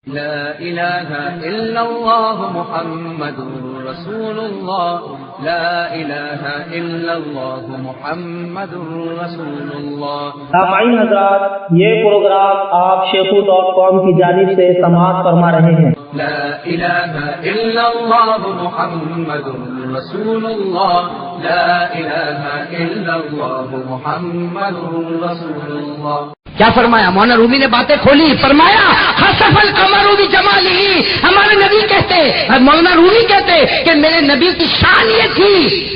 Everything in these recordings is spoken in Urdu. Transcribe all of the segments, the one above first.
لا الہ الا اللہ محمد رسول اللہ، لا الہ الا اللہ محمد رسول اللہ۔ سامعین حضرات، یہ پروگرام آپ شیخو.com کی جانب سے سماعت فرما رہے ہیں۔ لا الہ الا اللہ محمد رسول اللہ، لا الہ الا اللہ محمد رسول اللہ۔ کیا فرمایا؟ مولانا رومی نے باتیں کھولی، فرمایا خسف القمر بجمالہ، ہمارے نبی کہتے، مولانا رومی کہتے کہ میرے نبی کی شان یہ تھی،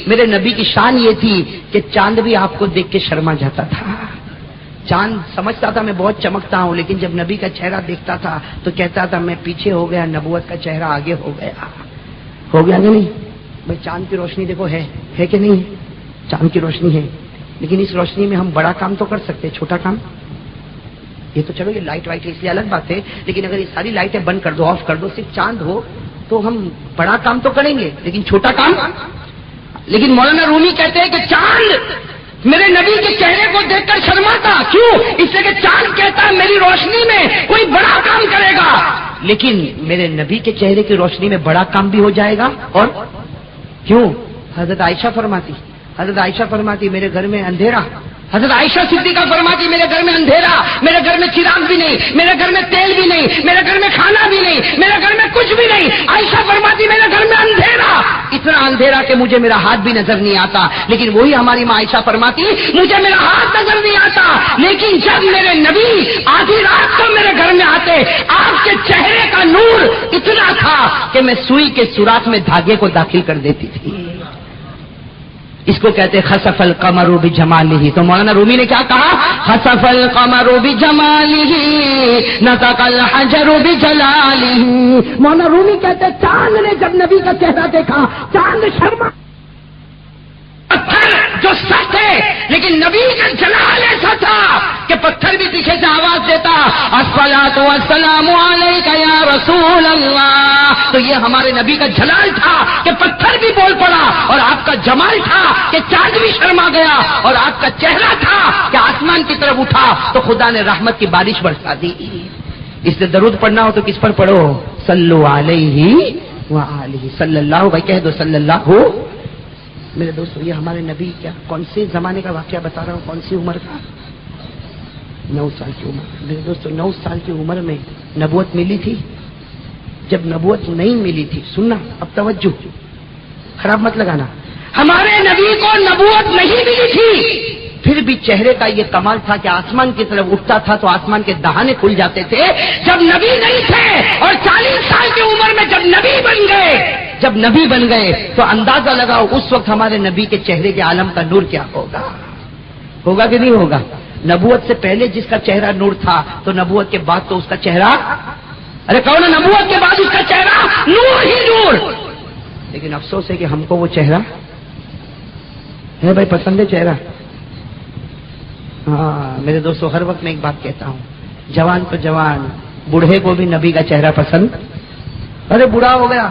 میرے نبی کی شان یہ تھی کہ چاند بھی آپ کو دیکھ کے شرما جاتا تھا۔ چاند سمجھتا تھا میں بہت چمکتا ہوں، لیکن جب نبی کا چہرہ دیکھتا تھا تو کہتا تھا میں پیچھے ہو گیا، نبوت کا چہرہ آگے ہو گیا کہ نہیں؟ بھائی چاند کی روشنی دیکھو ہے کہ نہیں؟ چاند کی روشنی ہے، لیکن اس روشنی میں ہم بڑا کام تو کر سکتے، چھوٹا کام یہ تو چلو یہ لائٹ وائٹ اس لیے الگ بات ہے، لیکن اگر یہ ساری لائٹیں بند کر دو، آف کر دو، صرف چاند ہو تو ہم بڑا کام تو کریں گے، لیکن چھوٹا کام۔ لیکن مولانا رومی کہتے ہیں کہ چاند میرے نبی کے چہرے کو دیکھ کر شرماتا، کیوں؟ اس لیے کہ چاند کہتا ہے میری روشنی میں کوئی بڑا کام کرے گا، لیکن میرے نبی کے چہرے کی روشنی میں بڑا کام بھی ہو جائے گا۔ اور کیوں؟ حضرت عائشہ فرماتی میرے گھر میں اندھیرا، حضرت عائشہ صدیقہ فرماتی میرے گھر میں اندھیرا، میرے گھر میں چراغ بھی نہیں، میرے گھر میں تیل بھی نہیں، میرے گھر میں کھانا بھی نہیں، میرے گھر میں کچھ بھی نہیں۔ عائشہ فرماتی میرے گھر میں اندھیرا، اتنا اندھیرا کہ مجھے میرا ہاتھ بھی نظر نہیں آتا، لیکن وہی ہماری ماں عائشہ فرماتی مجھے میرا ہاتھ نظر نہیں آتا، لیکن جب میرے نبی آدھی رات کو میرے گھر میں آتے، آپ کے چہرے کا نور اتنا تھا کہ میں سوئی کے سوراخ میں دھاگے کو داخل کر دیتی تھی۔ اس کو کہتے خسف القمر بجمالہ۔ تو مولانا رومی نے کیا کہا؟ خسف القمر بجمالہ نطق الحجر بجلالہ۔ مولانا رومی کہتے چاند نے جب نبی کا چہرہ دیکھا، چاند شرما، پتھر جو سخت ہے لیکن نبی کا جلال ایسا تھا کہ پتھر بھی پیچھے سے آواز دیتا، الصلاۃ والسلام علیک یا رسول اللہ۔ تو یہ ہمارے نبی کا جلال تھا کہ پتھر بھی بول پڑا، اور آپ کا جمال تھا کہ چاند بھی شرما گیا، اور آپ کا چہرہ تھا کہ آسمان کی طرف اٹھا تو خدا نے رحمت کی بارش برسا دی۔ اس لیے درود پڑھنا ہو تو کس پر پڑھو؟ صلو علیہ وآلہ، صلی اللہ، بھائی کہہ دو صلی اللہ۔ میرے دوستو یہ ہمارے نبی کیا کون سے زمانے کا واقعہ بتا رہا ہوں، کون سی عمر کا؟ 9 سال کی عمر۔ میرے دوستو 9 سال کی عمر میں نبوت ملی تھی؟ جب نبوت نہیں ملی تھی، سننا اب توجہ، خراب مت لگانا، ہمارے نبی کو نبوت نہیں ملی تھی، پھر بھی چہرے کا یہ کمال تھا کہ آسمان کی طرف اٹھتا تھا تو آسمان کے دہانے کھل جاتے تھے۔ جب نبی نہیں تھے اور 40 سال کی عمر میں جب نبی بن گئے تو اندازہ لگاؤ اس وقت ہمارے نبی کے چہرے کے عالم کا نور کیا ہوگا کہ نہیں ہوگا؟ نبوت سے پہلے جس کا چہرہ نور تھا تو نبوت کے بعد تو اس کا چہرہ، ارے کون ہے، نبوت کے بعد اس کا چہرہ نور ہی نور۔ لیکن افسوس ہے کہ ہم کو وہ چہرہ ہے، بھائی پسند ہے چہرہ؟ ہاں میرے دوستو ہر وقت میں ایک بات کہتا ہوں، جوان تو جوان، بوڑھے کو بھی نبی کا چہرہ پسند۔ ارے بوڑھا ہو گیا،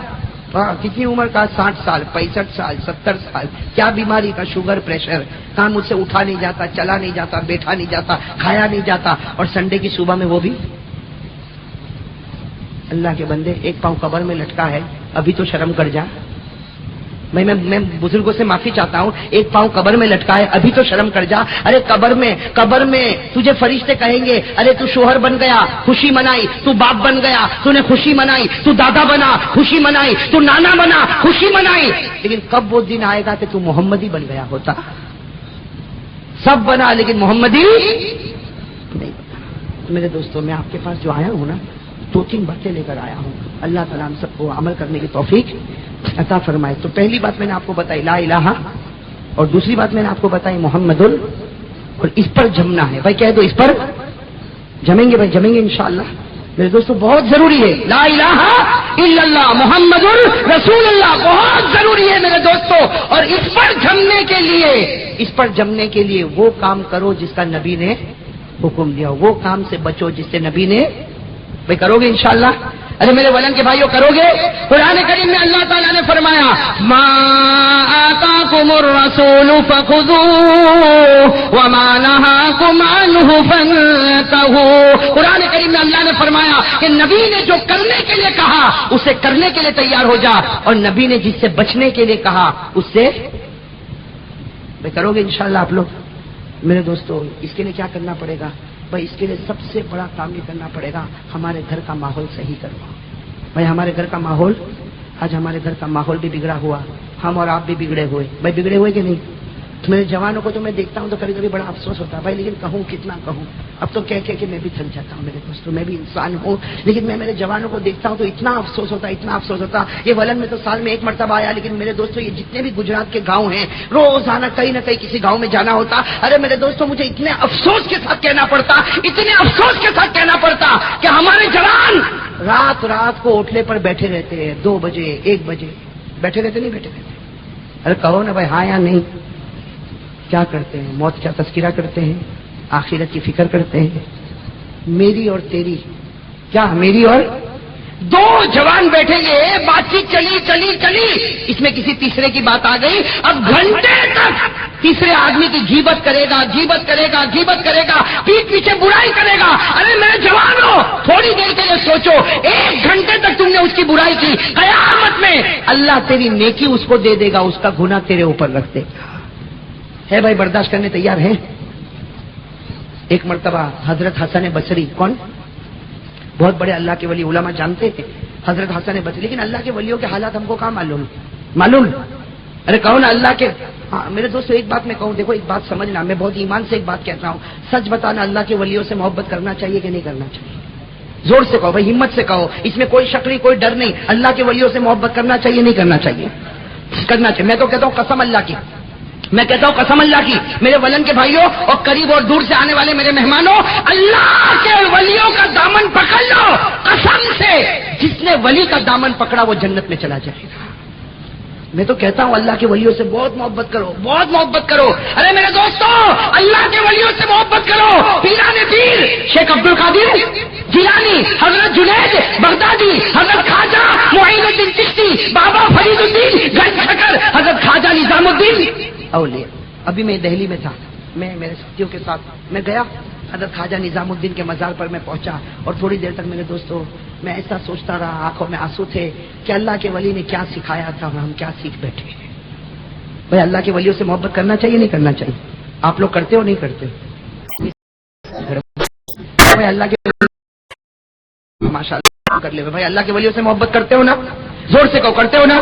کتنی عمر کا؟ 60 سال، 65 سال، 70 سال، کیا بیماری کا؟ شوگر، پریشر، کام مجھ سے اٹھا نہیں جاتا، چلا نہیں جاتا، بیٹھا نہیں جاتا، کھایا نہیں جاتا، اور سنڈے کی صبح میں وہ بھی۔ اللہ کے بندے ایک پاؤں قبر میں لٹکا ہے، ابھی تو شرم کر جا۔ میں بزرگوں سے معافی چاہتا ہوں، ایک پاؤں قبر میں لٹکا ہے، ابھی تو شرم کر جا۔ ارے قبر میں تجھے فرشتے کہیں گے ارے تو شوہر بن گیا، خوشی منائی، تو باپ بن گیا، تو نے خوشی منائی، تو دادا بنا، خوشی منائی، تو نانا بنا، خوشی منائی، لیکن کب وہ دن آئے گا کہ تو محمدی بن گیا ہوتا؟ سب بنا لیکن محمدی نہیں بنا۔ میرے دوستوں میں آپ کے پاس جو آیا ہوں نا، 2-3 باتیں لے کر آیا ہوں، اللہ تعالیٰ ہم سب کو عمل کرنے کی توفیق عطا فرمائے۔ تو پہلی بات میں نے آپ کو بتائی لا الہ، اور دوسری بات میں نے آپ کو بتائی محمد، اور اس پر جمنا ہے۔ بھائی کہہ دو اس پر جمیں گے، بھائی جمیں گے انشاءاللہ۔ میرے دوستو بہت ضروری ہے لا الہ الا اللہ محمد رسول اللہ، بہت ضروری ہے میرے دوستو۔ اور اس پر جمنے کے لیے وہ کام کرو جس کا نبی نے حکم دیا، وہ کام سے بچو جس سے نبی نے، بھائی کرو گے انشاءاللہ؟ ارے میرے ولن کے بھائیوں کرو گے؟ قرآن کریم میں اللہ تعالیٰ نے فرمایا ما آتاکم الرسول فخذوہ وما نہاکم عنہ فانتہوا۔ قرآن کریم میں اللہ نے فرمایا کہ نبی نے جو کرنے کے لیے کہا اسے کرنے کے لیے تیار ہو جا، اور نبی نے جس سے بچنے کے لیے کہا اس سے بھائی کرو گے انشاءاللہ آپ لوگ؟ میرے دوستو اس کے لیے کیا کرنا پڑے گا بھائی؟ اس کے لیے سب سے بڑا کام یہ کرنا پڑے گا ہمارے گھر کا ماحول صحیح کرنا۔ بھائی ہمارے گھر کا ماحول، آج ہمارے گھر کا ماحول بھی بگڑا ہوا، ہم اور آپ بھی بگڑے ہوئے۔ بھائی بگڑے ہوئے کہ نہیں؟ میرے جوانوں کو تو میں دیکھتا ہوں تو کبھی کبھی بڑا افسوس ہوتا ہے بھائی، لیکن کہوں کتنا کہوں، اب تو کہہ کے میں بھی تھک جاتا ہوں میرے دوستوں، میں بھی انسان ہوں، لیکن میں میرے جوانوں کو دیکھتا ہوں تو اتنا افسوس ہوتا ہے، اتنا افسوس ہوتا ہے۔ یہ ولن میں تو سال میں ایک مرتبہ آیا، لیکن میرے دوستوں یہ جتنے بھی گجرات کے گاؤں ہیں روزانہ کہیں نہ کہیں کسی گاؤں میں جانا ہوتا۔ ارے میرے دوستوں مجھے اتنے افسوس کے ساتھ کہنا پڑتا، اتنے افسوس کے ساتھ کہنا پڑتا کہ ہمارے جوان رات کو ہوٹلے پر بیٹھے رہتے ہیں، 2 بجے 1 بجے بیٹھے رہتے، نہیں بیٹھے رہتے؟ ارے کہو نا بھائی ہاں یا نہیں؟ کیا کرتے ہیں؟ موت کا تذکرہ کرتے ہیں، آخرت کی فکر کرتے ہیں۔ میری اور تیری کیا، میری اور 2 جوان بیٹھیں گے، بات چیت چلی، اس میں کسی تیسرے کی بات آ گئی، اب گھنٹے تک تیسرے آدمی کی غیبت کرے گا، پیٹ پیچھے برائی کرے گا۔ ارے میرے جوانوں تھوڑی دیر کے لیے سوچو، 1 گھنٹے تک تم نے اس کی برائی کی، قیامت میں اللہ تیری نیکی اس کو دے دے گا، اس کا گناہ تیرے اوپر رکھ دے گا۔ ہے بھائی برداشت کرنے تیار ہیں؟ ایک مرتبہ حضرت حسن بصری، کون؟ بہت بڑے اللہ کے ولی، علماء جانتے تھے حضرت حسن بصری، لیکن اللہ کے ولیوں کے حالات ہم کو کہاں معلوم؟ ارے کہو نا اللہ کے۔ ہاں میرے دوستو ایک بات میں کہوں، دیکھو ایک بات سمجھنا، میں بہت ایمان سے ایک بات کہتا ہوں، سچ بتانا اللہ کے ولیوں سے محبت کرنا چاہیے کہ نہیں کرنا چاہیے؟ زور سے کہو بھائی، ہمت سے کہو، اس میں کوئی شک نہیں، کوئی ڈر نہیں، اللہ کے ولیوں سے محبت کرنا چاہیے نہیں کرنا چاہیے؟ کرنا چاہیے۔ میں تو کہتا ہوں قسم اللہ کی، میں کہتا ہوں قسم اللہ کی، میرے ولن کے بھائیوں اور قریب اور دور سے آنے والے میرے مہمانوں، اللہ کے ولیوں کا دامن پکڑ لو قسم سے، جس نے ولی کا دامن پکڑا وہ جنت میں چلا جائے گا۔ میں تو کہتا ہوں اللہ کے ولیوں سے بہت محبت کرو، بہت محبت کرو۔ ارے میرے دوستوں اللہ کے ولیوں سے محبت کرو۔ پیران پیر شیخ عبد القادر جیلانی، حضرت جنید بغدادی، حضرت خواجہ معین الدین چشتی، بابا فرید الدین گنج شکر، حضرت خواجہ نظام الدین اولیاء۔ ابھی میں دہلی میں تھا، میں میرے ساتھیوں کے ساتھ میں گیا، حضرت خواجہ نظام الدین کے مزار پر میں پہنچا، اور تھوڑی دیر تک میرے دوستوں میں ایسا سوچتا رہا، آنکھوں میں آنسو تھے کہ اللہ کے ولی نے کیا سکھایا تھا، ہم کیا سیکھ بیٹھے ہیں۔ بھائی اللہ کے ولیوں سے محبت کرنا چاہیے نہیں کرنا چاہیے؟ آپ لوگ کرتے ہو نہیں کرتے؟ بھائی اللہ کے ماشاء اللہ کر لے بھائی، اللہ کے ولیوں سے محبت کرتے ہو نا؟ زور سے کہو، کرتے ہو نا؟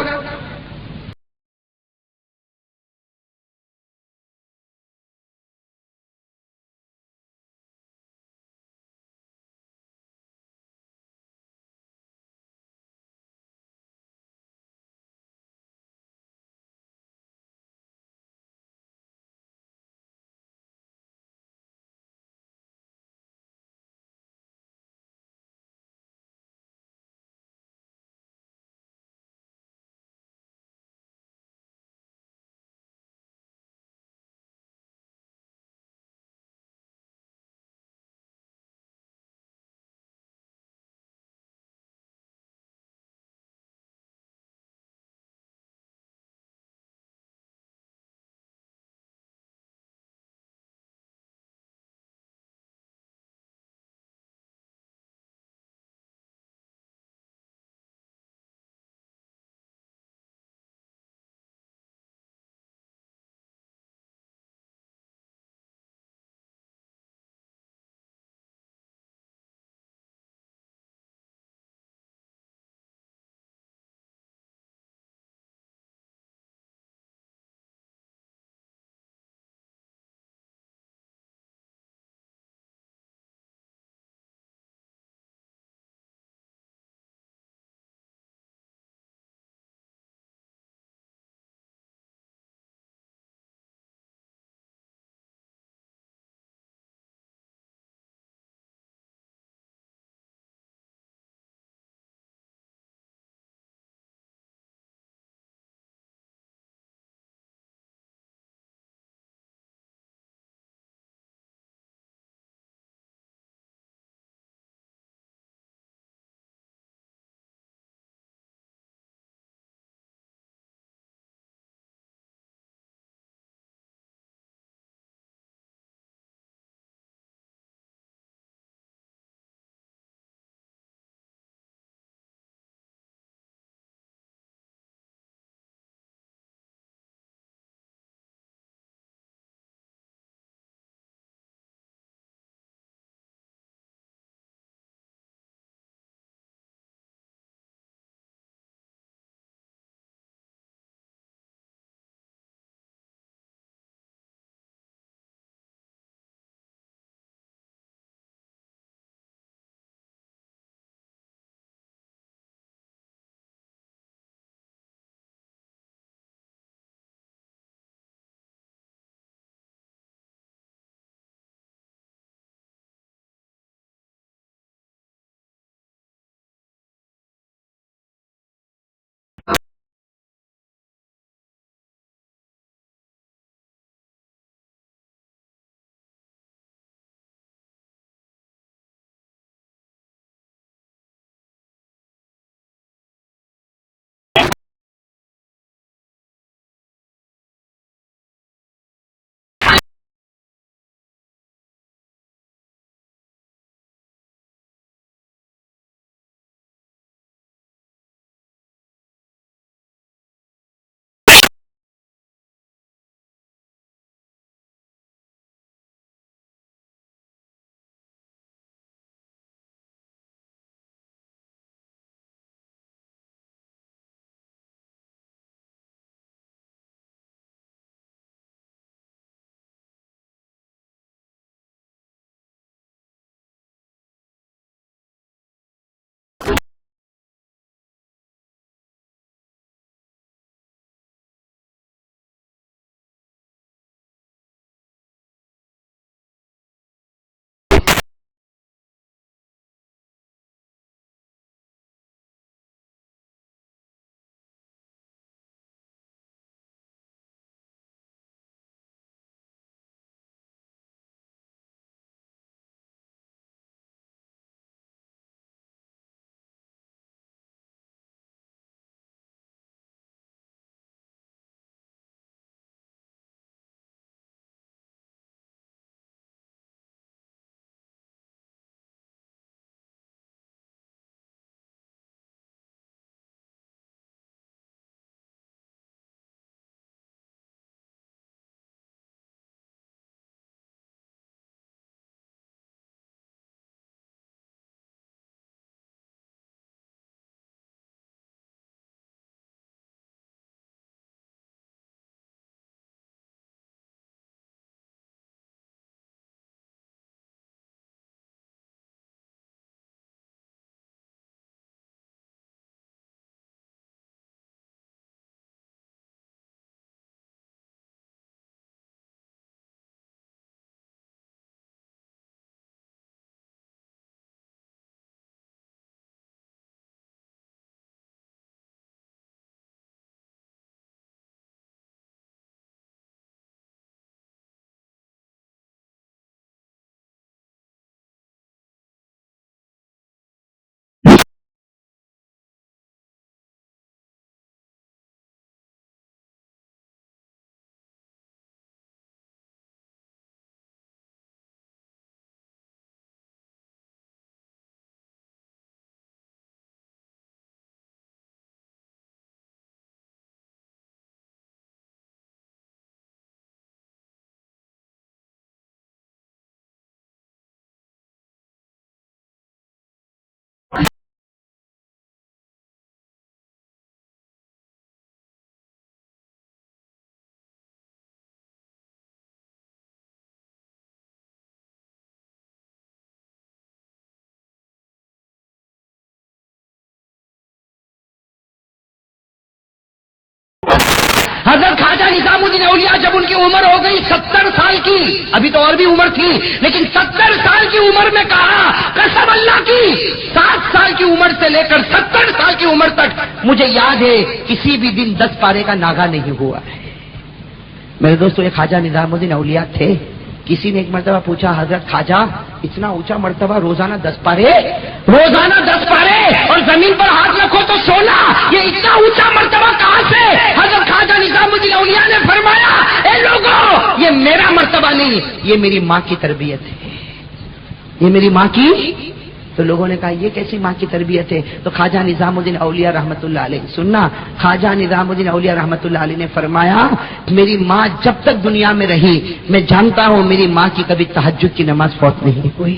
نظام الدین اولیاء جب ان کی عمر ہو گئی 70 سال کی، ابھی تو اور بھی عمر تھی لیکن 70 سال کی عمر میں کہا قسم اللہ کی 7 سال کی عمر سے لے کر 70 سال کی عمر تک مجھے یاد ہے کسی بھی دن 10 پارے کا ناغا نہیں ہوا ہے۔ میرے دوستو یہ خواجہ نظام الدین اولیاء تھے۔ کسی نے ایک مرتبہ پوچھا حضرت خواجہ اتنا اونچا مرتبہ روزانہ 10 پارے، روزانہ 10 پارے اور زمین پر ہاتھ رکھو تو سونا، یہ اتنا اونچا مرتبہ کہاں سے؟ حضرت خواجہ نظام الدین اولیاء نے فرمایا اے لوگوں یہ میرا مرتبہ نہیں، یہ میری ماں کی تربیت ہے، یہ میری ماں کی۔ تو لوگوں نے کہا یہ کیسی ماں کی تربیت ہے؟ تو خواجہ نظام الدین اولیاء رحمت اللہ علیہ، سننا، خواجہ نظام الدین اولیاء رحمت اللہ علیہ نے فرمایا میری ماں جب تک دنیا میں رہی میں جانتا ہوں میری ماں کی کبھی تہجد کی نماز فوت نہیں ہوئی۔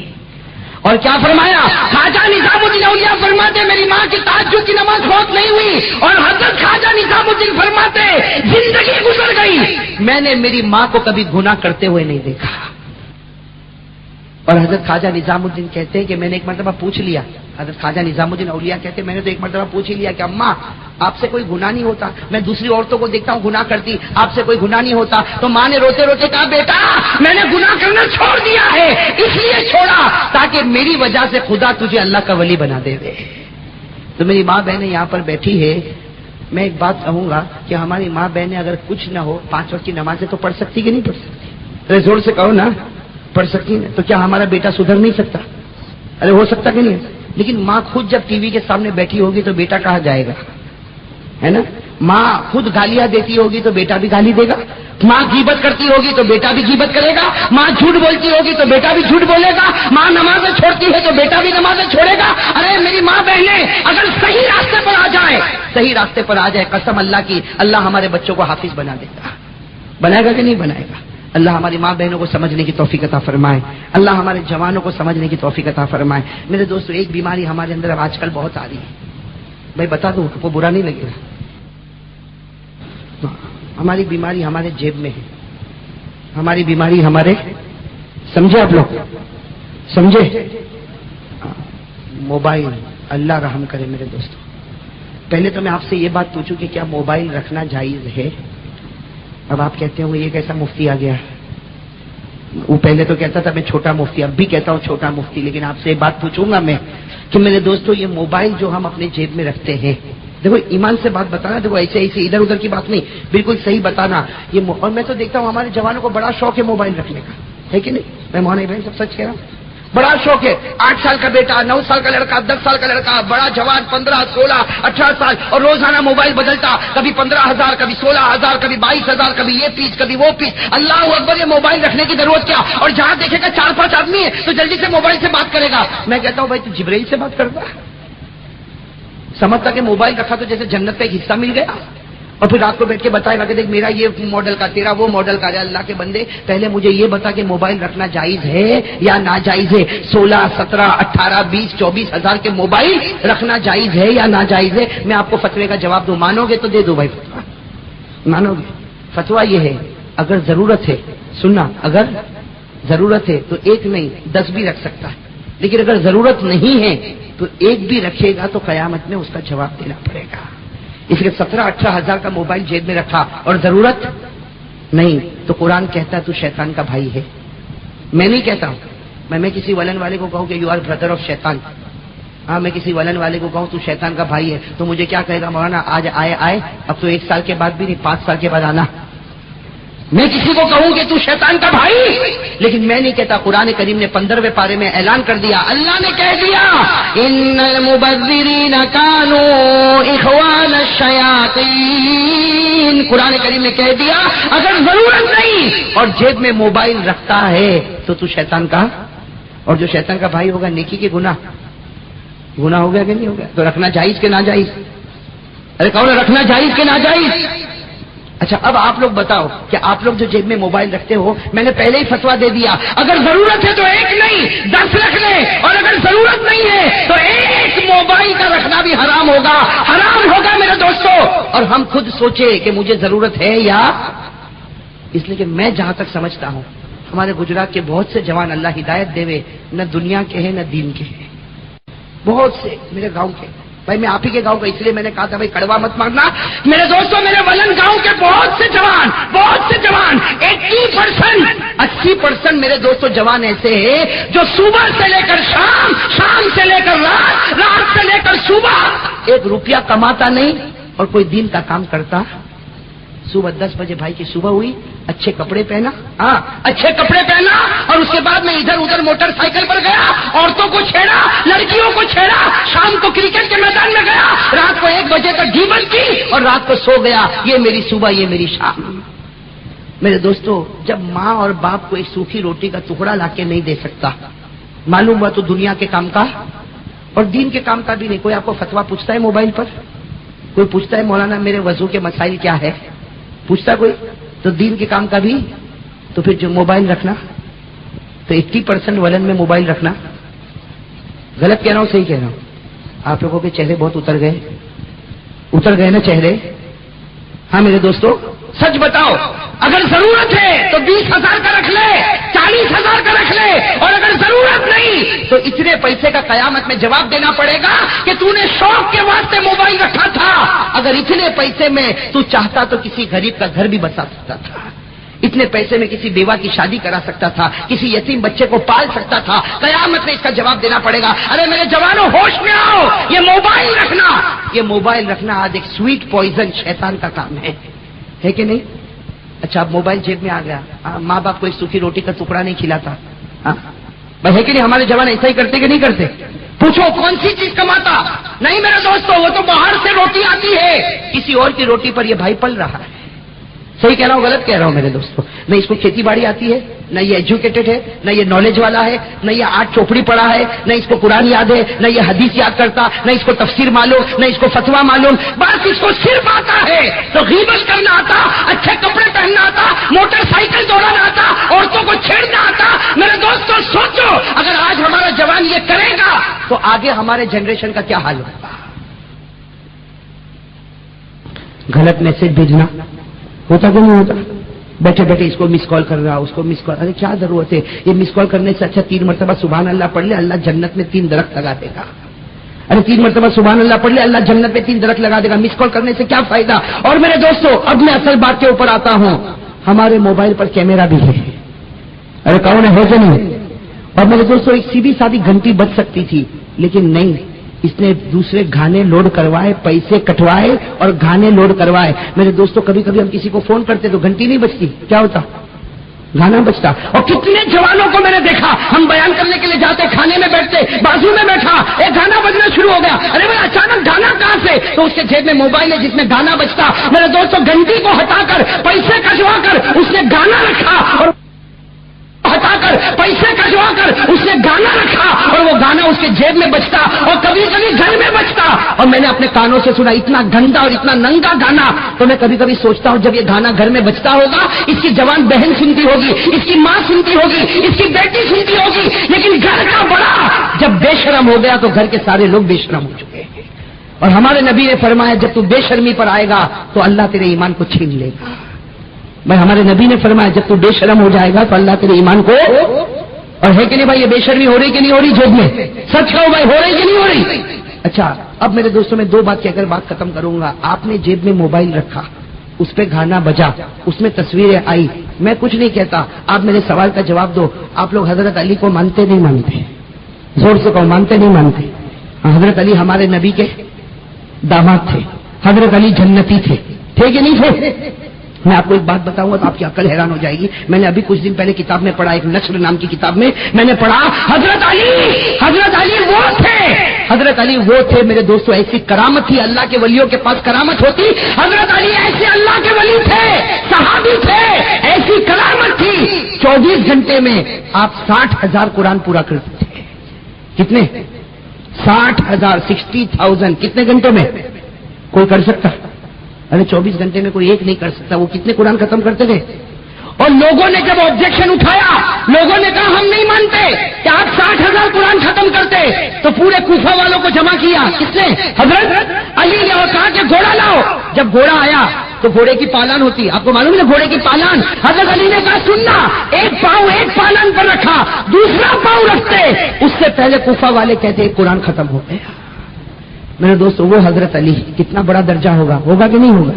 اور کیا فرمایا؟ خواجہ نظام الدین اولیاء فرماتے میری ماں کی تہجد کی نماز فوت نہیں ہوئی، اور حضرت خواجہ نظام الدین فرماتے زندگی گزر گئی میں نے میری ماں کو کبھی گناہ کرتے ہوئے نہیں دیکھا۔ اور حضرت خواجہ نظام الدین کہتے ہیں کہ میں نے ایک مرتبہ پوچھ لیا، حضرت خواجہ نظام الدین اولیاء کہتے ہیں میں نے تو ایک مرتبہ پوچھ ہی لیا کہ اماں آپ سے کوئی گناہ نہیں ہوتا؟ میں دوسری عورتوں کو دیکھتا ہوں گناہ کرتی، آپ سے کوئی گناہ نہیں ہوتا؟ تو ماں نے روتے روتے کہا بیٹا میں نے گناہ کرنا چھوڑ دیا ہے، اس لیے چھوڑا تاکہ میری وجہ سے خدا تجھے اللہ کا ولی بنا دے۔ تو میری ماں بہنیں یہاں پر بیٹھی ہے، میں ایک بات کہوں گا کہ ہماری ماں بہنیں اگر کچھ نہ ہو 5 وقت کی نمازیں تو پڑھ سکتی کہ نہیں پڑھ سکتی؟ ارے زور سے کہو نا، پڑھ سکتی ہے؟ تو کیا ہمارا بیٹا سدھر نہیں سکتا؟ ارے ہو سکتا کہ نہیں؟ لیکن ماں خود جب ٹی وی کے سامنے بیٹھی ہوگی تو بیٹا کہاں جائے گا؟ ہے نا؟ ماں خود گالیاں دیتی ہوگی تو بیٹا بھی گالی دے گا، ماں غیبت کرتی ہوگی تو بیٹا بھی غیبت کرے گا، ماں جھوٹ بولتی ہوگی تو بیٹا بھی جھوٹ بولے گا، ماں نمازیں چھوڑتی ہے تو بیٹا بھی نمازیں چھوڑے گا۔ ارے میری ماں بہنیں اگر صحیح راستے پر آ جائے، صحیح راستے پر آ جائے، قسم اللہ کی اللہ ہمارے بچوں کو حافظ بنا دیتا۔ بنائے گا کہ نہیں بنائے گا؟ اللہ ہماری ماں بہنوں کو سمجھنے کی توفیق عطا فرمائے، اللہ ہمارے جوانوں کو سمجھنے کی توفیق عطا فرمائے۔ میرے دوستو ایک بیماری ہمارے اندر اب آج کل بہت آ رہی ہے، بھائی بتا دوں وہ برا نہیں لگے گا، ہماری بیماری ہمارے جیب میں ہے، ہماری بیماری ہمارے، سمجھے آپ لوگ؟ سمجھے؟ موبائل، اللہ رحم کرے میرے دوستو۔ پہلے تو میں آپ سے یہ بات پوچھوں کہ کیا موبائل رکھنا جائز ہے؟ اب آپ کہتے ہوں یہ کیسا مفتی آ گیا؟ وہ پہلے تو کہتا تھا میں چھوٹا مفتی، اب بھی کہتا ہوں چھوٹا مفتی، لیکن آپ سے ایک بات پوچھوں گا میں کہ میرے دوستو یہ موبائل جو ہم اپنے جیب میں رکھتے ہیں، دیکھو ایمان سے بات بتانا، دیکھو ایسے ایسے ادھر ادھر کی بات نہیں، بالکل صحیح بتانا۔ یہ اور میں تو دیکھتا ہوں ہمارے جوانوں کو بڑا شوق ہے موبائل رکھنے کا، ہے کہ نہیں؟ میں مولانا بہن سب سچ کہہ رہا ہوں، بڑا شوق ہے۔ 8 سال کا بیٹا، 9 سال کا لڑکا، 10 سال کا لڑکا، بڑا جوان 15 16 18 سال، اور روزانہ موبائل بدلتا، کبھی 15,000 کبھی 16,000 کبھی 22,000 کبھی یہ پیس کبھی وہ پیس۔ اللہ اکبر، یہ موبائل رکھنے کی ضرورت کیا؟ اور جہاں دیکھے گا 4-5 آدمی ہے تو جلدی سے موبائل سے بات کرے گا۔ میں کہتا ہوں بھائی تو جبرائیل سے بات کرتا، سمجھتا کہ موبائل رکھا تو جیسے جنت کا ایک حصہ مل گیا، اور پھر رات کو بیٹھ کے بتائے گا کہ دیکھ میرا یہ ماڈل کا، تیرا وہ ماڈل کا۔ اللہ کے بندے پہلے مجھے یہ بتا کہ موبائل رکھنا جائز ہے یا ناجائز ہے؟ 16 17 18 20 24 ہزار کے موبائل رکھنا جائز ہے یا ناجائز ہے؟ میں آپ کو فتوے کا جواب دوں، مانو گے تو دے دو بھائی فتوا، مانو گے؟ فتوا یہ ہے اگر ضرورت ہے، سننا، اگر ضرورت ہے تو 1 نہیں 10 بھی رکھ سکتا ہے، لیکن اگر ضرورت نہیں ہے تو 1 بھی رکھے گا تو قیامت میں اس کا جواب دینا پڑے گا۔ اس لیے 17-18 ہزار کا موبائل جیب میں رکھا اور ضرورت نہیں تو قرآن کہتا ہے تو شیطان کا بھائی ہے۔ میں نہیں کہتا ہوں، میں کسی ولن والے کو کہوں کہ یو آر برادر آف شیطان، ہاں میں کسی ولن والے کو کہوں تو شیطان کا بھائی ہے، تو مجھے کیا کہے گا؟ مولانا آج آئے اب تو 1 سال کے بعد بھی نہیں، 5 سال کے بعد آنا۔ میں کسی کو کہوں کہ تو شیطان کا بھائی، لیکن میں نہیں کہتا۔ قرآن کریم نے 15ویں پارے میں اعلان کر دیا، اللہ نے کہہ دیا ان المبذرین کانوا اخوان الشیاطین۔ قرآن کریم نے کہہ دیا اگر ضرورت نہیں اور جیب میں موبائل رکھتا ہے تو شیطان کا، اور جو شیطان کا بھائی ہوگا نیکی کے گناہ ہو گیا کہ نہیں ہو گیا؟ تو رکھنا جائز کہ ناجائز؟ ارے کہو نا رکھنا جائز کہ ناجائز؟ اچھا اب آپ لوگ بتاؤ کہ آپ لوگ جو جیب میں موبائل رکھتے ہو، میں نے پہلے ہی فتوا دے دیا اگر ضرورت ہے تو 1 نہیں 10 رکھ لیں، اور اگر ضرورت نہیں ہے تو 1 موبائل کا رکھنا بھی حرام ہوگا، حرام ہوگا میرے دوستو۔ اور ہم خود سوچے کہ مجھے ضرورت ہے یا، اس لیے کہ میں جہاں تک سمجھتا ہوں ہمارے گجرات کے بہت سے جوان اللہ ہدایت دے، نہ دنیا کے ہیں نہ دین کے ہیں، بہت سے میرے گاؤں کے بھائی میں آپ ہی کے گاؤں کا اس لیے میں نے کہا تھا بھائی کڑوا مت مارنا. میرے دوستوں میرے ولن گاؤں کے بہت سے جوان 80% میرے دوستوں جوان ایسے ہیں جو صبح سے لے کر شام سے لے کر رات سے لے کر صبح 1 روپیہ کماتا نہیں اور کوئی دین کا کام کرتا. صبح 10 بجے بھائی کی صبح ہوئی, اچھے کپڑے پہنا, اور اس کے بعد میں ادھر ادھر موٹر سائیکل پر گیا, عورتوں کو چھیڑا, لڑکیوں کو چھیڑا, شام کو کرکٹ کے میدان میں گیا, رات کو 1 بجے تک ڈیبل کی اور رات کو سو گیا. یہ میری صبح, یہ میری شام. میرے دوستوں جب ماں اور باپ کو ایک سوکھی روٹی کا ٹکڑا لا کے نہیں دے سکتا, معلوم ہوا تو دنیا کے کام کا اور دین کے کام کا بھی نہیں. کوئی آپ کو فتوا پوچھتا ہے موبائل پر؟ کوئی پوچھتا ہے مولانا میرے وضو کے مسائل کیا ہے؟ پوچھتا کوئی؟ تو دین کے کام کا بھی. تو پھر جو موبائل رکھنا تو 80% ولن میں موبائل رکھنا. غلط کہہ رہا ہوں صحیح کہہ رہا ہوں؟ آپ لوگوں کے چہرے بہت اتر گئے نا چہرے. ہاں میرے دوستوں سچ بتاؤ, اگر ضرورت ہے تو 20,000 کا رکھ لے, 40,000 کا رکھ لے, اور اگر ضرورت نہیں تو اتنے پیسے کا قیامت میں جواب دینا پڑے گا کہ تو نے شوق کے واسطے موبائل رکھا تھا. اگر اتنے پیسے میں تو چاہتا تو کسی غریب کا گھر بھی بسا سکتا تھا, اتنے پیسے میں کسی بیوہ کی شادی کرا سکتا تھا, کسی یتیم بچے کو پال سکتا تھا. قیامت میں اس کا جواب دینا پڑے گا. ارے میرے جوانوں ہوش میں آؤ, یہ موبائل رکھنا آج ایک سویٹ پوائزن شیطان کا کام ہے کہ نہیں؟ اچھا اب موبائل جیب میں آ گیا, ماں باپ کو ایک سوکھی روٹی کا ٹکڑا نہیں کھلاتا. بھائی ہے کہ نہیں؟ ہمارے جوان ایسا ہی کرتے کہ نہیں کرتے؟ پوچھو کون سی چیز کماتا؟ نہیں میرے دوستوں, وہ تو باہر سے روٹی آتی ہے, کسی اور کی روٹی پر یہ بھائی پل رہا ہے. صحیح کہہ رہا ہوں غلط کہہ رہا ہوں میرے دوستوں؟ نہ اس کو کھیتی باڑی آتی ہے, نہ یہ ایجوکیٹڈ ہے, نہ یہ نالج والا ہے, نہ یہ 8 چوپڑی پڑھا ہے, نہ اس کو قرآن یاد ہے, نہ یہ حدیث یاد کرتا, نہ اس کو تفسیر معلوم, نہ اس کو فتوا معلوم. بس اس کو صرف آتا ہے تو غیبت کرنا آتا, اچھے کپڑے پہننا آتا, موٹر سائیکل دوڑانا آتا, عورتوں کو چھیڑنا آتا. میرے دوستوں سوچو اگر آج ہمارا جوان یہ کرے گا تو آگے ہمارے جنریشن کا کیا حال ہوگا. غلط میسج بھیجنا ہوتا کہ نہیں ہوتا؟ بیٹھے بیٹھے اس کو مس کال کر رہا, اس کو مس کال. ارے کیا ضرورت ہے یہ مس کال کرنے سے؟ اچھا 3 مرتبہ سبحان اللہ پڑھ لے, اللہ جنت میں 3 درخت لگا دے گا. ارے 3 مرتبہ سبحان اللہ پڑھ لے, اللہ جنت میں 3 درخت لگا دے گا. مس کال کرنے سے کیا فائدہ؟ اور میرے دوستوں اب میں اصل بات کے اوپر آتا ہوں. ہمارے موبائل پر کیمرہ بھی ہے. ارے کون ہے کہ نہیں؟ اور میرے دوستوں ایک سیدھی سادھی گھنٹی بج سکتی تھی, لیکن نہیں, اس نے دوسرے گانے لوڈ کروائے, پیسے کٹوائے اور گانے لوڈ کروائے. میرے دوستوں کبھی کبھی ہم کسی کو فون کرتے تو گھنٹی نہیں بجتی, کیا ہوتا؟ گانا بجتا. اور کتنے جوانوں کو میں نے دیکھا, ہم بیان کرنے کے لیے جاتے, کھانے میں بیٹھتے, بازو میں بیٹھا, ایک گانا بجنا شروع ہو گیا. ارے بھائی اچانک گانا کہاں سے؟ تو اس کے جیب میں موبائل ہے جس میں گانا بجتا. میرے دوستوں گھنٹی کو ہٹا کر, پیسے کٹوا کر اس نے گانا رکھا, اور ہٹا کر پیسے کٹوا کر اس نے گانا رکھا, اور وہ گانا اس کے جیب میں بجتا اور کبھی کبھی گھر میں بجتا. اور میں نے اپنے کانوں سے سنا اتنا گندا اور اتنا ننگا گانا. تو میں کبھی کبھی سوچتا ہوں جب یہ گانا گھر میں بجتا ہوگا, اس کی جوان بہن سنتی ہوگی, اس کی ماں سنتی ہوگی, اس کی بیٹی سنتی ہوگی, لیکن گھر کا بڑا جب بے شرم ہو گیا تو گھر کے سارے لوگ بے شرم ہو چکے ہیں. اور ہمارے نبی نے فرمایا جب تو بے شرمی پر آئے گا تو اللہ تیرے ایمان کو چھین لے گا. بھائی ہمارے نبی نے فرمایا جب تو بے شرم ہو جائے گا تو اللہ تیرے ایمان کو. اور ہے کہ نہیں بھائی یہ بے شرمی ہو رہی کہ نہیں ہو رہی جیب میں؟ سچ کہو بھائی ہو رہی کہ نہیں ہو رہی؟ اچھا اب میرے دوستوں میں 2 بات کہہ کر بات ختم کروں گا. آپ نے جیب میں موبائل رکھا, اس پہ گانا بجا, اس میں تصویریں آئی, میں کچھ نہیں کہتا, آپ میرے سوال کا جواب دو. آپ لوگ حضرت علی کو مانتے نہیں مانتے؟ زور سے کہو, مانتے نہیں مانتے؟ حضرت علی ہمارے نبی کے داماد تھے, حضرت علی جنتی تھے کہ نہیں تھے؟ میں آپ کو ایک بات بتاؤں گا تو آپ کی عقل حیران ہو جائے گی. میں نے ابھی کچھ دن پہلے کتاب میں پڑھا, ایک نشر نام کی کتاب میں میں نے پڑھا, حضرت علی وہ تھے میرے دوستوں, ایسی کرامت تھی, اللہ کے ولیوں کے پاس کرامت ہوتی. حضرت علی ایسے اللہ کے ولی تھے, صحابی تھے, ایسی کرامت تھی. 24 گھنٹے میں آپ 60,000 قرآن پورا کرتے تھے. کتنے؟ 60,000, 60,000. کتنے گھنٹوں میں کوئی کر سکتا؟ ارے 24 گھنٹے میں کوئی ایک نہیں کر سکتا. وہ کتنے قرآن ختم کرتے تھے؟ اور لوگوں نے جب آبجیکشن اٹھایا, لوگوں نے کہا ہم نہیں مانتے کہ آپ 60,000 قرآن ختم کرتے, تو پورے کوفہ والوں کو جمع کیا. کس نے؟ حضرت علی نے, اور کہا کہ گھوڑا لاؤ. جب گھوڑا آیا تو گھوڑے کی پالان ہوتی, آپ کو معلوم ہے گھوڑے کی پالان. حضرت علی نے کہا سننا, ایک پاؤں ایک پالان پر رکھا, دوسرا پاؤں رکھتے. اس سے پہلے کوفہ والے کہتے قرآن ختم ہو گیا. میرے دوستو وہ حضرت علی کتنا بڑا درجہ ہوگا کہ نہیں ہوگا؟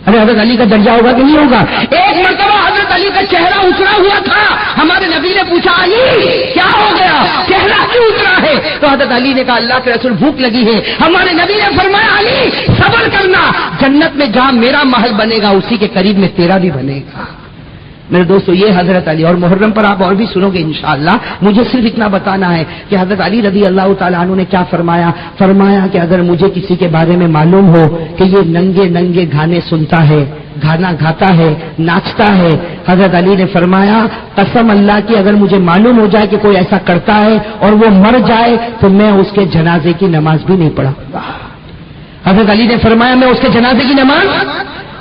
ارے حضرت علی کا درجہ ہوگا کہ نہیں ہوگا؟ ایک مرتبہ حضرت علی کا چہرہ اترا ہوا تھا، ہمارے نبی نے پوچھا علی کیا ہو گیا، چہرہ کیوں اترا ہے؟ تو حضرت علی نے کہا اللہ کے رسول بھوک لگی ہے۔ ہمارے نبی نے فرمایا علی صبر کرنا، جنت میں جہاں میرا محل بنے گا اسی کے قریب میں تیرا بھی بنے گا۔ میرے دوستو یہ حضرت علی، اور محرم پر آپ اور بھی سنو گے انشاءاللہ، مجھے صرف اتنا بتانا ہے کہ حضرت علی رضی اللہ تعالیٰ عنہ نے کیا فرمایا کہ اگر مجھے کسی کے بارے میں معلوم ہو کہ یہ ننگے گانے سنتا ہے، گانا گاتا ہے، ناچتا ہے، حضرت علی نے فرمایا قسم اللہ کی اگر مجھے معلوم ہو جائے کہ کوئی ایسا کرتا ہے اور وہ مر جائے تو میں اس کے جنازے کی نماز بھی نہیں پڑھاؤں گا۔ حضرت علی نے فرمایا میں اس کے جنازے کی نماز،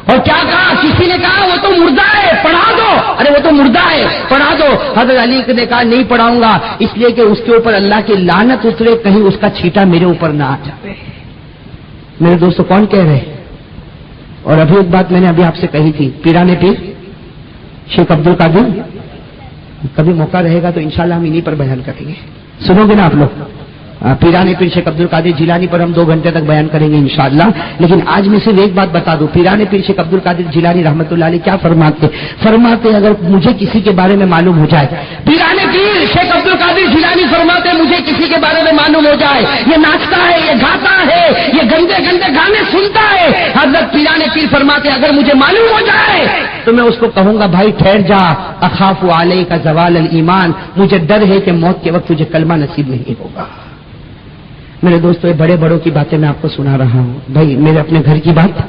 اور کیا کہا؟ کسی نے کہا وہ تو مردہ ہے پڑھا دو، ارے وہ تو مردہ ہے پڑھا دو۔ حضرت علی نے کہا نہیں پڑھاؤں گا، اس لیے کہ اس کے اوپر اللہ کی لعنت اترے، کہیں اس کا چھیٹا میرے اوپر نہ آ جائے۔ میرے دوستو کون کہہ رہے؟ اور ابھی ایک بات میں نے ابھی آپ سے کہی تھی، پیرانے پیر شیخ عبد القادر، کبھی موقع رہے گا تو انشاءاللہ ہم انہی پر بیان کریں گے، سنو گے نا آپ لوگ؟ پیرانے پیر شیخ عبد القادر جیلانی پر ہم 2 گھنٹے تک بیان کریں گے انشاءاللہ، لیکن آج میں صرف ایک بات بتا دوں، پیرانے پیر شیخ عبد القادر جیلانی رحمۃ اللہ علیہ کیا فرماتے اگر مجھے کسی کے بارے میں معلوم ہو جائے، پیرانے پیر شیخ عبد القادر جیلانی فرماتے مجھے کسی کے بارے میں معلوم ہو جائے یہ ناچتا ہے، یہ گاتا ہے، یہ گندے گانے سنتا ہے، حضرت پیرانے پیر فرماتے اگر مجھے معلوم ہو جائے تو میں اس کو کہوں گا بھائی ٹھہر جا، اخاف علیک زوال الایمان، مجھے ڈر ہے کہ موت کے وقت تجھے کلمہ نصیب نہیں ہوگا۔ میرے دوستو یہ بڑے بڑوں کی باتیں میں آپ کو سنا رہا ہوں، بھائی میرے اپنے گھر کی بات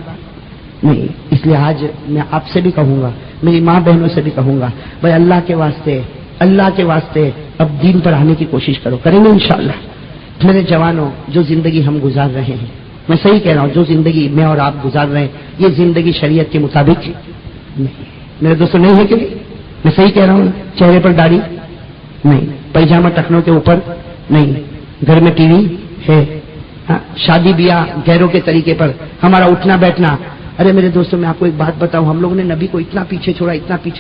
نہیں، اس لیے آج میں آپ سے بھی کہوں گا، میری ماں بہنوں سے بھی کہوں گا، بھائی اللہ کے واسطے اب دین پر آنے کی کوشش کریں گے انشاءاللہ۔ میرے جوانوں جو زندگی ہم گزار رہے ہیں، میں صحیح کہہ رہا ہوں، جو زندگی میں اور آپ گزار رہے ہیں یہ زندگی شریعت کے مطابق نہیں، میرے دوستو نہیں ہے کہ میں صحیح کہہ رہا ہوں؟ چہرے پر داڑھی نہیں، پیجامہ ٹخنوں کے اوپر نہیں، گھر میں ٹی وی ہے، شادی بیاہ غیروں کے طریقے پر ہمارا اٹھنا بیٹھنا۔ ارے میرے دوستوں میں آپ کو ایک بات بتاؤں، ہم لوگوں نے نبی کو اتنا پیچھے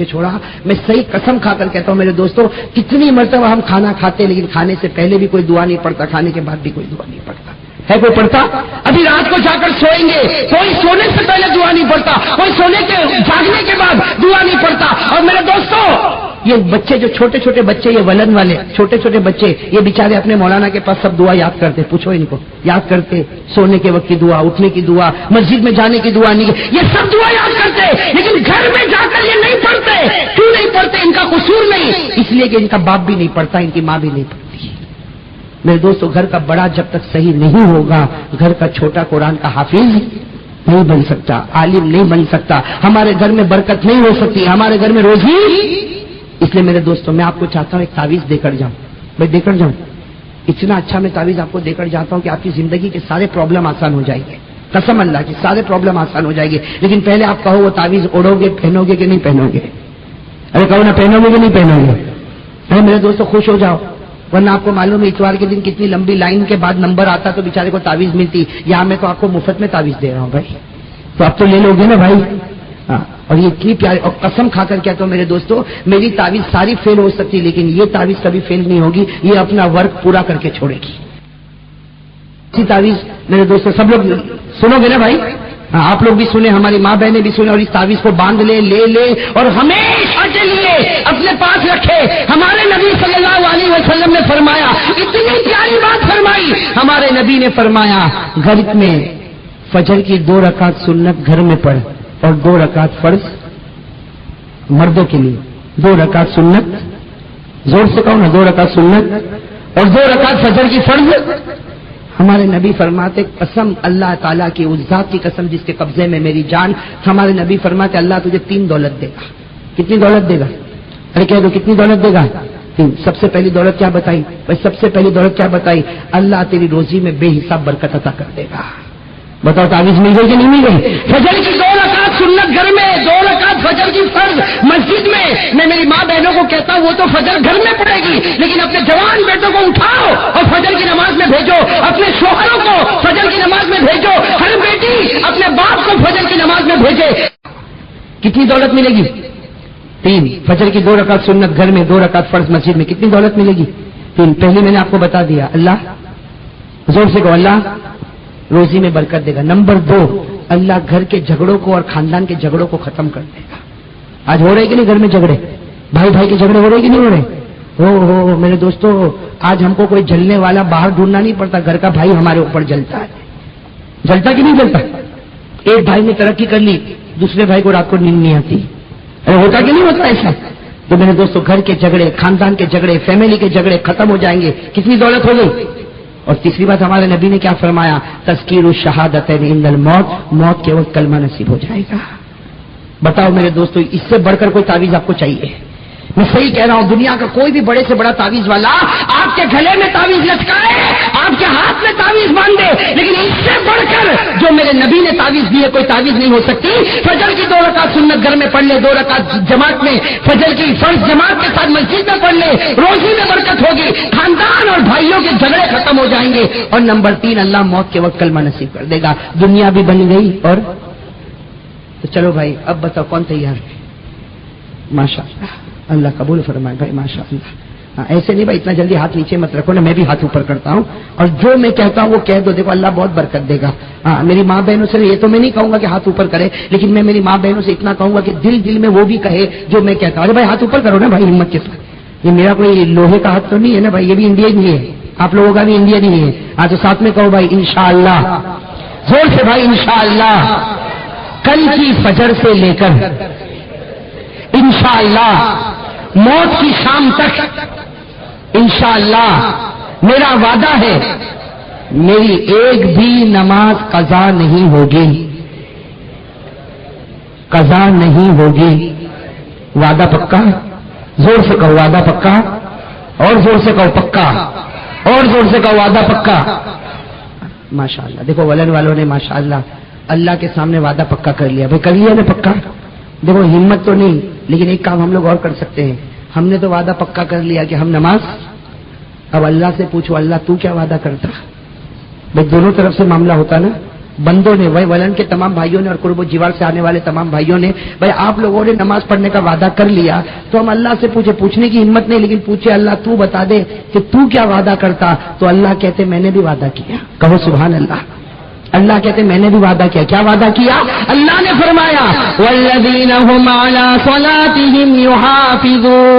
چھوڑا، میں صحیح قسم کھا کر کہتا ہوں میرے دوستوں، کتنی مرتبہ ہم کھانا کھاتے لیکن کھانے سے پہلے بھی کوئی دعا نہیں پڑتا، کھانے کے بعد بھی کوئی دعا نہیں پڑتا ہے، کوئی پڑھتا؟ ابھی رات کو جا کر سوئیں گے، کوئی سونے سے پہلے دعا نہیں پڑتا، کوئی جاگنے کے بعد دعا نہیں پڑتا۔ اور میرے دوستوں یہ بچے جو چھوٹے بچے، یہ ولن والے چھوٹے بچے، یہ بیچارے اپنے مولانا کے پاس سب دعا یاد کرتے، پوچھو ان کو یاد کرتے، سونے کے وقت کی دعا، اٹھنے کی دعا، مسجد میں جانے کی دعا، نہیں یہ سب دعا یاد کرتے، لیکن گھر میں جا کر یہ نہیں پڑھتے۔ کیوں نہیں پڑھتے؟ ان کا قصور نہیں، اس لیے کہ ان کا باپ بھی نہیں پڑھتا، ان کی ماں بھی نہیں پڑھتی۔ میرے دوستو گھر کا بڑا جب تک صحیح نہیں ہوگا، گھر کا چھوٹا قرآن کا حافظ نہیں بن سکتا، عالم نہیں بن سکتا، ہمارے گھر میں برکت نہیں ہو سکتی، ہمارے گھر میں روزی۔ اس لیے میرے دوستوں میں آپ کو چاہتا ہوں ایک تعویذ دے کر جاؤں، اتنا اچھا میں تعویذ آپ کو دے کر جاتا ہوں کہ آپ کی زندگی کے سارے پرابلم آسان ہو جائیں گے، قسم اللہ کی سارے پرابلم آسان ہو جائیں گے۔ لیکن پہلے آپ کہو وہ تعویذ اوڑو گے، پہنو گے کہ نہیں پہنو گے؟ ارے کہو نا پہنو گے کہ نہیں پہنو گے؟ ارے میرے دوستوں خوش ہو جاؤ، ورنہ آپ کو معلوم ہے اتوار کے دن کتنی لمبی لائن کے بعد نمبر آتا تو بیچارے کو تعویذ ملتی، یہاں میں تو آپ کو مفت میں تعویذ دے رہا ہوں بھائی، تو اب تو لے لو گے نا بھائی۔ اور یہ اتنی پیاری، اور قسم کھا کر کہتا ہوں میرے دوستو میری تعویذ ساری فیل ہو سکتی لیکن یہ تعویذ کبھی فیل نہیں ہوگی، یہ اپنا ورک پورا کر کے چھوڑے گی۔ اسی تعویذ میرے دوستو سب لوگ سنو گے نا بھائی؟ آپ لوگ بھی سنیں، ہماری ماں بہنیں بھی سنیں، اور اس تعویذ کو باندھ لے اور ہمیشہ کے لیے اپنے پاس رکھے۔ ہمارے نبی صلی اللہ علیہ وسلم نے فرمایا، اتنی پیاری بات فرمائی، ہمارے نبی نے فرمایا گھر میں فجر کی 2 رکعت سنت گھر میں پڑھ اور 2 رکعت فرض مردوں کے لیے، 2 رکعت سنت، زور سے کہو نا، 2 رکعت سنت اور 2 رکعت فجر کی فرض۔ ہمارے نبی فرماتے قسم اللہ تعالیٰ کی، اس ذات کی قسم جس کے قبضے میں میری جان، ہمارے نبی فرماتے اللہ تجھے 3 دولت دے گا۔ کتنی دولت دے گا؟ ارے کہہ دو کتنی دولت دے گا؟ 3۔ سب سے پہلی دولت کیا بتائی؟ سب سے پہلی دولت کیا بتائی؟ اللہ تیری روزی میں بے حساب برکت عطا کر دے گا۔ بتاؤ تعویذ مل گئی کہ نہیں مل گئی؟ فجر کی 2 رکعت سنت گھر میں، 2 رکعت فجر کی فرض مسجد میں۔ میں میری ماں بہنوں کو کہتا ہوں وہ تو فجر گھر میں پڑے گی، لیکن اپنے جوان بیٹوں کو اٹھاؤ اور فجر کی نماز میں بھیجو، اپنے شوہروں کو فجر کی نماز میں بھیجو، ہر بیٹی اپنے باپ کو فجر کی نماز میں بھیجے۔ کتنی دولت ملے گی؟ 3۔ فجر کی 2 رکعت سنت گھر میں، 2 رکعت فرض مسجد میں، کتنی دولت ملے گی؟ 3۔ پہلے میں نے آپ کو بتا دیا، اللہ زور سے کہو، اللہ روزی میں برکت دے گا. نمبر 2 اللہ گھر کے جھگڑوں کو اور خاندان کے جھگڑوں کو ختم کر دے گا. آج ہو رہے کہ نہیں گھر میں جھگڑے؟ بھائی بھائی کے جھگڑے ہو رہے کہ نہیں ہو رہے؟ ہو میرے دوستو، آج ہم کو کوئی جلنے والا باہر ڈھونڈنا نہیں پڑتا، گھر کا بھائی ہمارے اوپر جلتا ہے. جلتا کہ نہیں جلتا؟ ایک بھائی نے ترقی کر لی، دوسرے بھائی کو رات کو نیند نہیں آتی. ارے ہوتا کہ نہیں ہوتا ایسا؟ تو میرے دوستو، گھر کے جھگڑے، خاندان کے جھگڑے، فیملی کے جھگڑے ختم ہو جائیں گے. کتنی دولت ہو گئی. اور تیسری بات ہمارے نبی نے کیا فرمایا؟ تذکیر الشہادتین عند الموت، موت کے وقت کلمہ نصیب ہو جائے گا. بتاؤ میرے دوستو، اس سے بڑھ کر کوئی تعویذ آپ کو چاہیے؟ میں صحیح کہہ رہا ہوں، دنیا کا کوئی بھی بڑے سے بڑا تعویذ والا آپ کے گلے میں تعویذ لٹکائے، آپ کے ہاتھ میں تعویذ باندھے، لیکن اس سے بڑھ کر جو میرے نبی نے تعویذ دی ہے کوئی تعویذ نہیں ہو سکتی. فجر کی 2 رکعت سنت گھر میں پڑھ لے، 2 رکعت جماعت میں، فجر کی فرض جماعت کے ساتھ مسجد میں پڑھ لے، روزی میں برکت ہوگی، خاندان اور بھائیوں کے جھگڑے ختم ہو جائیں گے. اور نمبر 3 اللہ موت کے وقت کلمہ نصیب کر دے گا. دنیا بھی بن گئی. اور تو چلو بھائی اب بتاؤ کون تیار ہے؟ ماشاء اللہ، اللہ قبول فرمائے بھائی، ماشاء اللہ. ایسے نہیں بھائی، اتنا جلدی ہاتھ نیچے مت رکھو نا، میں بھی ہاتھ اوپر کرتا ہوں اور جو میں کہتا ہوں وہ کہہ دو. دیکھو اللہ بہت برکت دے گا. میری ماں بہنوں سے یہ تو میں نہیں کہوں گا کہ ہاتھ اوپر کرے، لیکن میں میری ماں بہنوں سے اتنا کہوں گا کہ دل میں وہ بھی کہے جو میں کہتا ہوں. ارے بھائی ہاتھ اوپر کرو نا بھائی ہمت کے ساتھ. یہ میرا کوئی لوہے کا ہاتھ تو نہیں ہے نا بھائی، یہ بھی انڈین ہی ہے، آپ لوگوں کا بھی انڈین ہی ہے. تو ساتھ میں کہو بھائی انشاءاللہ، زور سے بھائی انشاءاللہ. کل کی فجر سے لے کر انشاءاللہ موت کی شام تک انشاءاللہ میرا وعدہ ہے میری ایک بھی نماز قضا نہیں ہوگی، قضا نہیں ہوگی. وعدہ پکا؟ زور سے کہو وعدہ پکا، اور زور سے کہو پکا، اور زور سے کہو وعدہ پکا. ماشاءاللہ دیکھو ولن والوں نے ماشاءاللہ اللہ کے سامنے وعدہ پکا کر لیا. بھائی کر لیا نا پکا؟ دیکھو ہمت تو نہیں، لیکن ایک کام ہم لوگ اور کر سکتے ہیں. ہم نے تو وعدہ پکا کر لیا کہ ہم نماز. اب اللہ سے پوچھو اللہ تو کیا وعدہ کرتا؟ بھائی دونوں طرف سے معاملہ ہوتا نا. بندوں نے، بھائی ولن کے تمام بھائیوں نے اور قرب و جوار سے آنے والے تمام بھائیوں نے، بھائی آپ لوگوں نے نماز پڑھنے کا وعدہ کر لیا تو ہم اللہ سے پوچھنے کی ہمت نہیں، لیکن پوچھے اللہ تو بتا دے کہ تو کیا وعدہ کرتا. تو اللہ کہتے میں نے بھی وعدہ کیا. کہو سبحان اللہ. اللہ کہتے میں نے بھی وعدہ کیا. کیا وعدہ کیا؟ اللہ نے فرمایا والذین هم علی صلاتهم یحافظون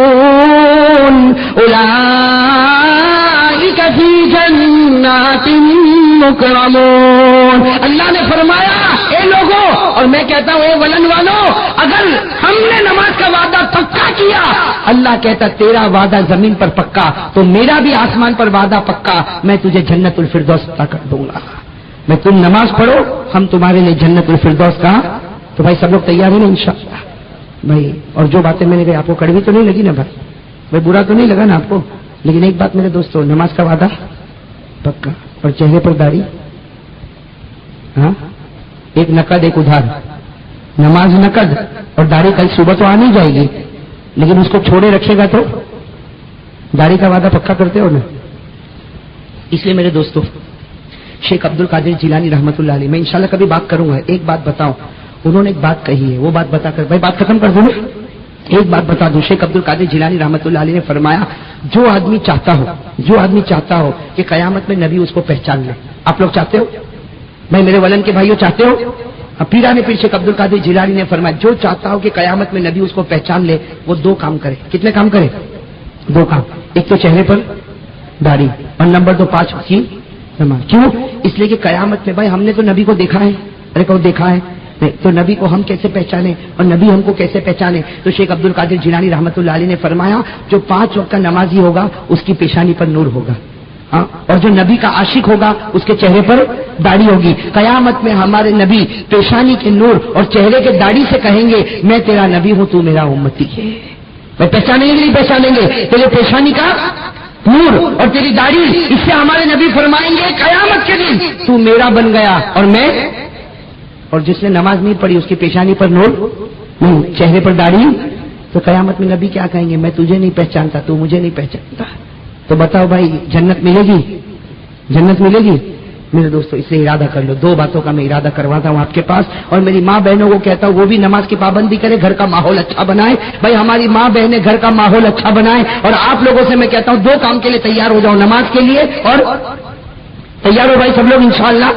اولئک فی جنات مکرمون. اللہ نے فرمایا اے لوگوں، اور میں کہتا ہوں اے ولن والوں، اگر ہم نے نماز کا وعدہ پکا کیا، اللہ کہتا تیرا وعدہ زمین پر پکا تو میرا بھی آسمان پر وعدہ پکا، میں تجھے جنت الفردوس عطا کر دوں گا. میں تم نماز پڑھو، ہم تمہارے لیے جنت الفردوس کا. تو بھائی سب لوگ تیار ہیں نا انشاءاللہ بھائی؟ اور جو باتیں میں نے کہی آپ کو کڑوی تو نہیں لگی نا بھائی؟ برا تو نہیں لگا نا آپ کو؟ لیکن ایک بات میرے دوستو، نماز کا وعدہ پکا اور چہرے پر داڑھی. ہاں ایک نقد ایک ادھار. نماز نقد اور داڑھی کل صبح تو آنی جائے گی، لیکن اس کو چھوڑے رکھے گا تو داڑھی کا وعدہ پکا کرتے ہو نا. اس لیے میرے دوستو شیخ عبد القادر جیلانی رحمۃ اللہ علیہ، میں انشاءاللہ کبھی بات کروں گا. ایک بات بتاؤں، انہوں نے ایک بات کہی ہے، وہ بات بتا کر بھائی بات ختم کر دوں. ایک بات بتا دوں، شیخ عبد القادر جیلانی رحمۃ اللہ علیہ نے فرمایا جو آدمی چاہتا ہو کہ قیامت میں نبی اس کو پہچان لے. آپ لوگ چاہتے ہو بھائی؟ میرے ولن کے بھائیوں چاہتے ہو؟ پیران پیر شیخ عبد القادر جیلانی نے فرمایا جو چاہتا ہو کہ قیامت میں نبی اس کو پہچان لے وہ 2 کام کرے. کتنے کام کرے؟ 2 کام. ایک تو چہرے پر داڑھی، اور نمبر 2 5 وقت کی نماز. کیوں؟ اس لیے کہ قیامت میں بھائی ہم نے تو نبی کو دیکھا ہے. ارے کہو دیکھا ہے نہیں تو نبی کو ہم کیسے پہچانے اور نبی ہم کو کیسے پہچانے؟ تو شیخ عبد القادر جیلانی رحمۃ اللہ علیہ نے فرمایا جو 5 وقت کا نمازی ہوگا اس کی پیشانی پر نور ہوگا، ہاں، اور جو نبی کا عاشق ہوگا اس کے چہرے پر داڑھی ہوگی. قیامت میں ہمارے نبی پیشانی کے نور اور چہرے کے داڑھی سے کہیں گے میں تیرا نبی ہوں، تو میرا امتی ہے. میں پہچانیں گے نہیں پہچانیں گے؟ تیرے پیشانی کا نور اور تیری داڑھی، اس سے ہمارے نبی فرمائیں گے قیامت کے دن تو میرا بن گیا اور میں. اور جس نے نماز نہیں پڑھی اس کی پیشانی پر نور نہیں، چہرے پر داڑھی، تو قیامت میں نبی کیا کہیں گے؟ میں تجھے نہیں پہچانتا، تو مجھے نہیں پہچانتا. تو بتاؤ بھائی جنت ملے گی؟ جنت ملے گی؟ میرے دوستو اس لیے ارادہ کر لو. 2 باتوں کا میں ارادہ کرواتا ہوں آپ کے پاس، اور میری ماں بہنوں کو کہتا ہوں وہ بھی نماز کی پابندی کرے، گھر کا ماحول اچھا بنائے. بھائی ہماری ماں بہنیں گھر کا ماحول اچھا بنائے. اور آپ لوگوں سے میں کہتا ہوں 2 کام کے لیے تیار ہو جاؤ، نماز کے لیے اور تیار ہو بھائی سب لوگ انشاءاللہ.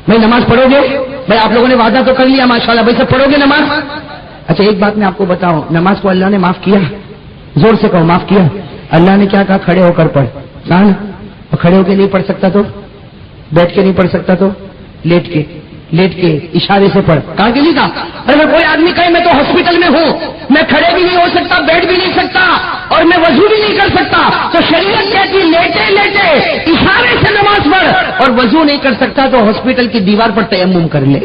بھائی نماز پڑھو گے؟ بھائی آپ لوگوں نے وعدہ تو کر لیا ماشاءاللہ، بھائی سب پڑھو گے نماز؟ اچھا ایک بات میں آپ کو بتاؤں، نماز کو اللہ نے معاف کیا؟ زور سے کہو معاف کیا؟ اللہ نے کیا کہا؟ کھڑے ہو کر پڑھ. کہا نا؟ اور کھڑے ہو کے نہیں پڑھ سکتا تو؟ بیٹھ کے نہیں پڑھ سکتا تو؟ لیٹ کے اشارے سے پڑھ. کہا کہ نہیں کہا؟ اگر کوئی آدمی کہے میں تو ہاسپٹل میں ہوں، میں کھڑے بھی نہیں ہو سکتا، بیٹھ بھی نہیں سکتا اور میں وضو بھی نہیں کر سکتا، تو شریعت کہتی لیٹے اشارے سے نماز پڑھ، اور وضو نہیں کر سکتا تو ہاسپٹل کی دیوار پر تیمم کر لے.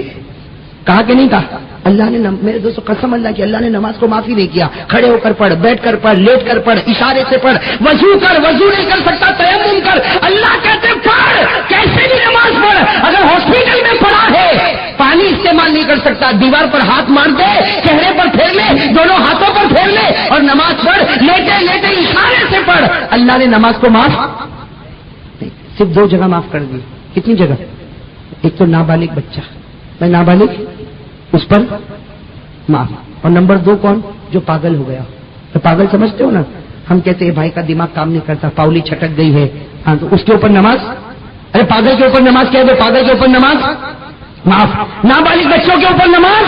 کہا کہ نہیں کہا؟ اللہ نے میرے دوستوں قسم اللہ کی، اللہ نے نماز کو معافی نہیں کیا. کھڑے ہو کر پڑھ، بیٹھ کر پڑھ، لیٹ کر پڑھ، اشارے سے پڑھ، وضو کر، وضو نہیں کر سکتا تیمم کر. اللہ کہتے پڑھ، کیسے بھی نماز پڑھ. اگر ہاسپٹل میں پڑا ہے، پانی استعمال نہیں کر سکتا، دیوار پر ہاتھ مار دے، چہرے پر پھیر لے، دونوں ہاتھوں پر پھیر لے اور نماز پڑھ، لیٹے اشارے سے پڑھ. اللہ نے نماز کو معاف نہیں، صرف 2 جگہ معاف کر دی. کتنی جگہ؟ ایک تو نابالغ بچہ، میں نابالغ اس پر معاف. اور نمبر 2 کون؟ جو پاگل ہو گیا. تو پاگل سمجھتے ہو نا؟ ہم کہتے ہیں بھائی کا دماغ کام نہیں کرتا، پاؤلی چھٹک گئی ہے، ہاں تو اس کے اوپر نماز. ارے پاگل کے اوپر نماز کیا ہے؟ پاگل کے اوپر نماز معاف. نابالغ بچوں کے اوپر نماز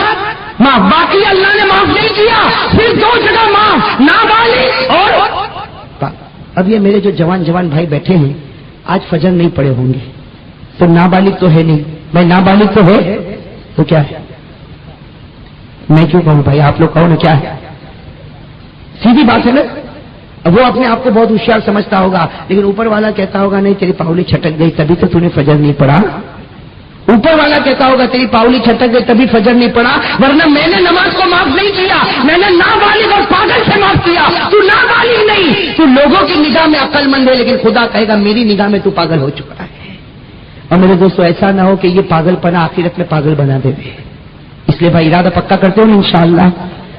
معاف. باقی اللہ نے معاف نہیں کیا، صرف 2 جگہ معاف، نابالغ اور. اب یہ میرے جو جوان بھائی بیٹھے ہیں آج فجر نہیں پڑے ہوں گے، تو نابالغ تو ہے نہیں. بھائی نابالغ تو ہے تو کیا ہے؟ میں کیوں کہوں بھائی؟ آپ لوگ کہو نا کیا ہے؟ سیدھی بات ہے نا. وہ اپنے آپ کو بہت ہوشیار سمجھتا ہوگا، لیکن اوپر والا کہتا ہوگا نہیں تیری پاؤلی چھٹک گئی تبھی تو نے فجر نہیں پڑھا. اوپر والا کہتا ہوگا تیری پاؤلی چھٹک گئی تبھی فجر نہیں پڑھا، ورنہ میں نے نماز کو معاف نہیں کیا، میں نے نابالغ اور پاگل سے معاف کیا. تو نابالغ نہیں، تو لوگوں کی نگاہ میں عقل مند ہے، لیکن خدا کہے گا میری نگاہ میں تو پاگل ہو چکا ہے. اور میرے دوستو ایسا نہ ہو کہ یہ پاگل پنا آخرت میں پاگل بنا دے. اس لیے بھائی ارادہ پکا کرتے ہو انشاءاللہ،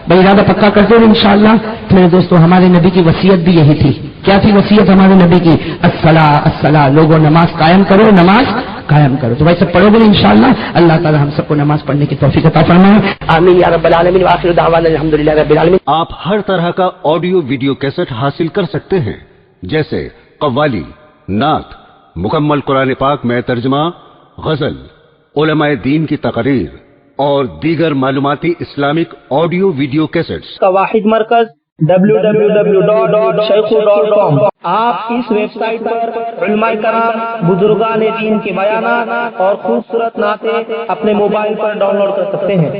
بھائی ارادہ پکا کرتے ہو انشاءاللہ. میرے دوستو ہمارے نبی کی وصیت بھی یہی تھی. کیا تھی وصیت ہمارے نبی کی؟ الصلاۃ، لوگوں نماز قائم کرو، نماز قائم کرو. تو بھائی سب پڑھو گے انشاءاللہ. اللہ تعالی ہم سب کو نماز پڑھنے کی توفیق عطا فرمائے، آمین یا رب العالمین. وآخر دعوانا الحمدللہ رب العالمین. آپ ہر طرح کا آڈیو ویڈیو کیسٹ حاصل کر سکتے ہیں، جیسے قوالی، نعت، مکمل قرآن پاک میں ترجمہ، غزل، علماء دین کی تقریر اور دیگر معلوماتی اسلامک آڈیو ویڈیو کیسٹس کا واحد مرکز www.shaykhu.com. آپ اس ویب سائٹ پر علماء کرام، بزرگان دین کے بیانات اور خوبصورت نعتیں اپنے موبائل پر ڈاؤن لوڈ کر سکتے ہیں.